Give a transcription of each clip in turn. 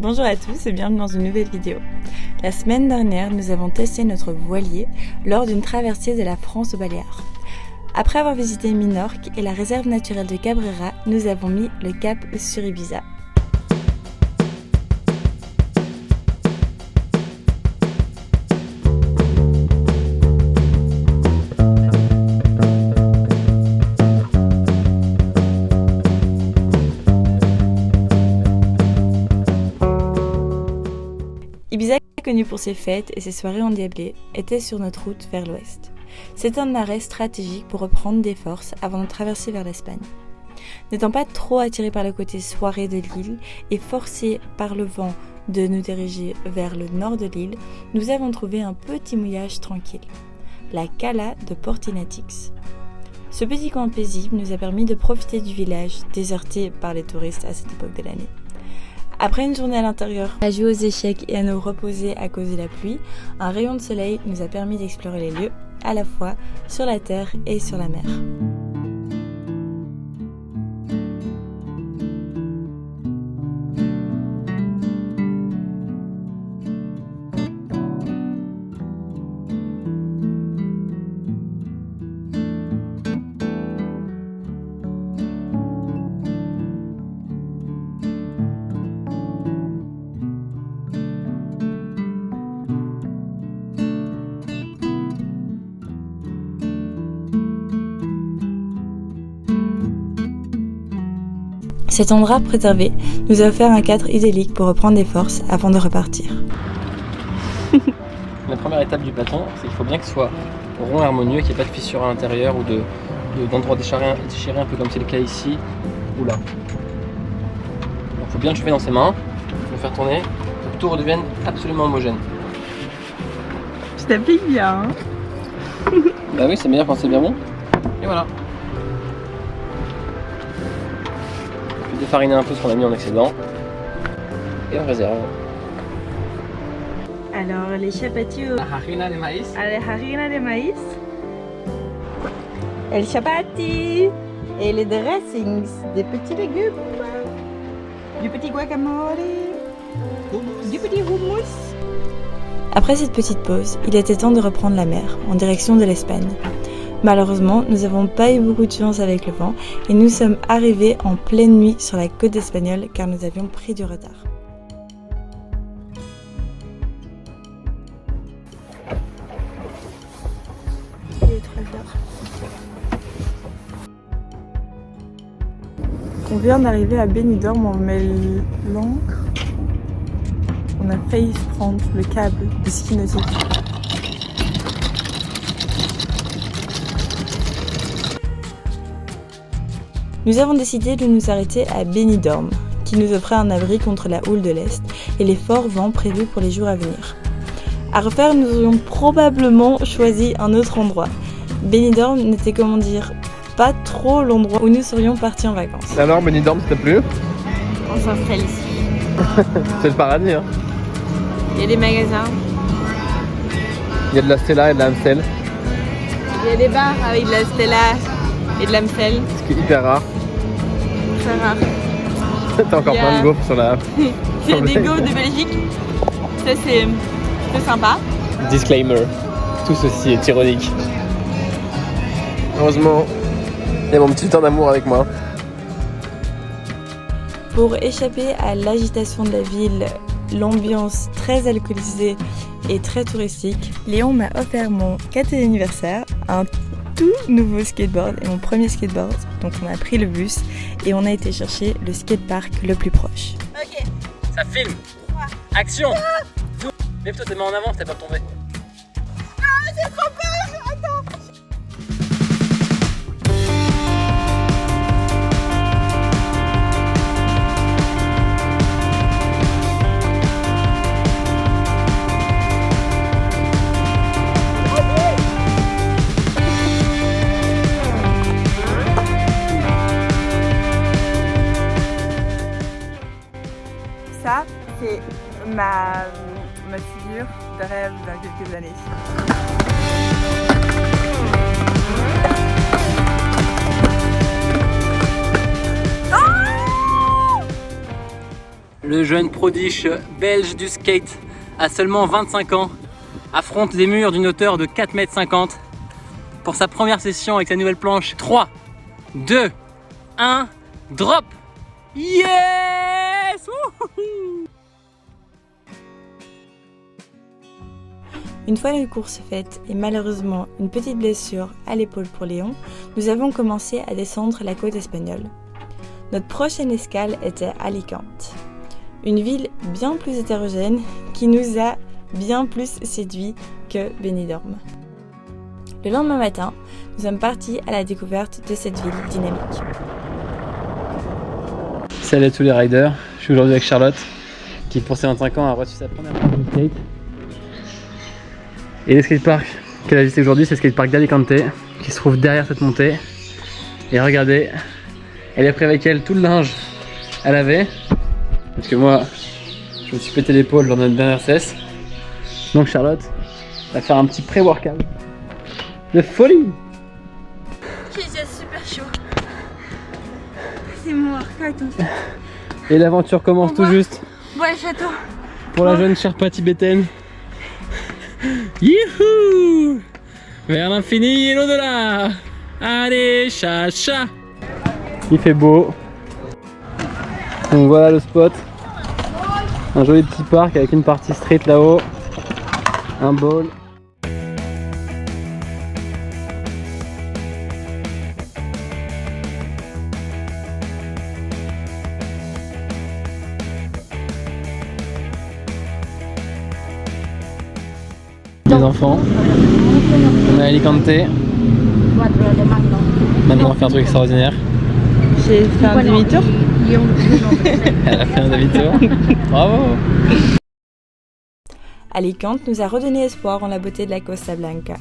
Bonjour à tous et bienvenue dans une nouvelle vidéo. La semaine dernière, nous avons testé notre voilier lors d'une traversée de la France aux Baléares. Après avoir visité Minorque et la réserve naturelle de Cabrera, nous avons mis le cap sur Ibiza. Ibiza, connu pour ses fêtes et ses soirées endiablées, était sur notre route vers l'ouest. C'est un arrêt stratégique pour reprendre des forces avant de traverser vers l'Espagne. N'étant pas trop attirés par le côté soirée de l'île et forcés par le vent de nous diriger vers le nord de l'île, nous avons trouvé un petit mouillage tranquille, la Cala de Portinatix. Ce petit coin paisible nous a permis de profiter du village déserté par les touristes à cette époque de l'année. Après une journée à l'intérieur, à jouer aux échecs et à nous reposer à cause de la pluie, un rayon de soleil nous a permis d'explorer les lieux, à la fois sur la terre et sur la mer. Cet endroit préservé nous a offert un cadre idyllique pour reprendre des forces avant de repartir. La première étape du bâton, c'est qu'il faut bien que ce soit rond et harmonieux, qu'il n'y ait pas de fissures à l'intérieur ou d'endroits déchirés un peu comme c'est le cas ici ou là. Donc il faut bien le chauffer dans ses mains, le faire tourner pour que tout redevienne absolument homogène. Tu t'appliques bien, hein? Bah oui, c'est meilleur quand c'est bien bon. Et voilà. Défariner un peu ce qu'on a mis en excédent et on réserve. Alors les chapati La harina de maïs. la harina de maïs, el chapati et les dressings, des petits légumes, du petit guacamole, du petit hummus. Après cette petite pause, il était temps de reprendre la mer en direction de l'Espagne. Malheureusement, nous n'avons pas eu beaucoup de chance avec le vent et nous sommes arrivés en pleine nuit sur la côte espagnole car nous avions pris du retard. Il est 3h. On vient d'arriver à Benidorm, on met l'ancre. On a failli se prendre le câble de ski nautique. Nous avons décidé de nous arrêter à Benidorm, qui nous offrait un abri contre la houle de l'Est et les forts vents prévus pour les jours à venir. À refaire, nous aurions probablement choisi un autre endroit. Benidorm n'était, comment dire, pas trop l'endroit où nous serions partis en vacances. Alors Benidorm, ça t'a plu? On s'installe ici. C'est le paradis, hein. Il y a des magasins. Il y a de la Stella et de la Amstel. Il y a des bars avec de la Stella et de l'Amstel. Ce qui est hyper rare. Très rare. T'as encore plein de gaufres sur la... Il y a des gaufres de Belgique. Ça c'est sympa. Disclaimer, tout ceci est ironique. Heureusement, il y a mon petit temps d'amour avec moi. Pour échapper à l'agitation de la ville, l'ambiance très alcoolisée et très touristique, Léon m'a offert mon 4e anniversaire, un tout nouveau skateboard et mon premier skateboard. Donc on a pris le bus et on a été chercher le skatepark le plus proche. Ok. Ça filme. Action. Lève-toi tes mains en avant, t'as pas tombé. Ah, j'ai trop peur. Attends. Ça, c'est ma figure de rêve dans quelques années. le jeune prodige belge du skate, à seulement 25 ans, affronte des murs d'une hauteur de 4,50 m pour sa première session avec sa nouvelle planche. 3, 2, 1, drop! Yes! Wouhou! Une fois la course faite et malheureusement une petite blessure à l'épaule pour Léon, nous avons commencé à descendre la côte espagnole. Notre prochaine escale était Alicante, une ville bien plus hétérogène qui nous a bien plus séduit que Benidorm. Le lendemain matin, nous sommes partis à la découverte de cette ville dynamique. Salut à tous les riders, je suis aujourd'hui avec Charlotte qui pour ses 25 ans a reçu sa première fois de skate. Et le skatepark qu'elle a visité aujourd'hui, c'est le skatepark d'Alicante qui se trouve derrière cette montée. Et regardez, elle a pris avec elle tout le linge à laver parce que moi je me suis pété l'épaule lors de notre dernière cesse. Donc Charlotte va faire un petit pré-workout de folie. J'ai déjà super chaud. C'est mon workout en fait. Et l'aventure commence tout juste Voilà le château. pour la jeune Sherpa tibétaine. Youhou! Vers l'infini et l'au-delà. Allez, chacha. Il fait beau. Donc voilà le spot. Un joli petit parc avec une partie street là-haut. Un bowl. Les enfants, on est à Alicante. Maintenant on fait un truc extraordinaire. J'ai fait un demi-tour. Elle a fait un demi-tour. Bravo! Alicante nous a redonné espoir en la beauté de la Costa Blanca.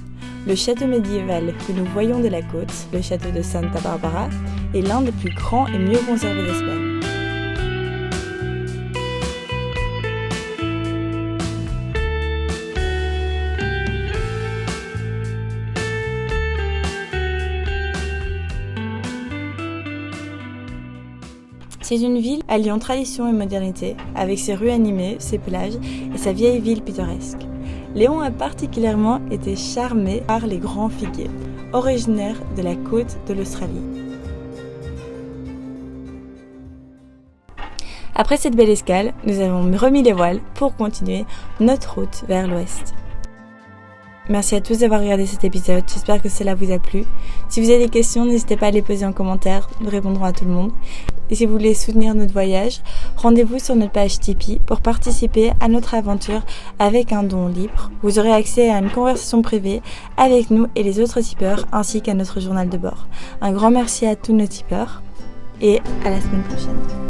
Le château médiéval que nous voyons de la côte, le château de Santa Barbara, est l'un des plus grands et mieux conservés d'Espagne. C'est une ville alliant tradition et modernité, avec ses rues animées, ses plages et sa vieille ville pittoresque. Léon a particulièrement été charmé par les grands figuiers, originaires de la côte de l'Australie. Après cette belle escale, nous avons remis les voiles pour continuer notre route vers l'ouest. Merci à tous d'avoir regardé cet épisode, j'espère que cela vous a plu. Si vous avez des questions, n'hésitez pas à les poser en commentaire, nous répondrons à tout le monde. Et si vous voulez soutenir notre voyage, rendez-vous sur notre page Tipeee pour participer à notre aventure avec un don libre. Vous aurez accès à une conversation privée avec nous et les autres tipeurs, ainsi qu'à notre journal de bord. Un grand merci à tous nos tipeurs et à la semaine prochaine.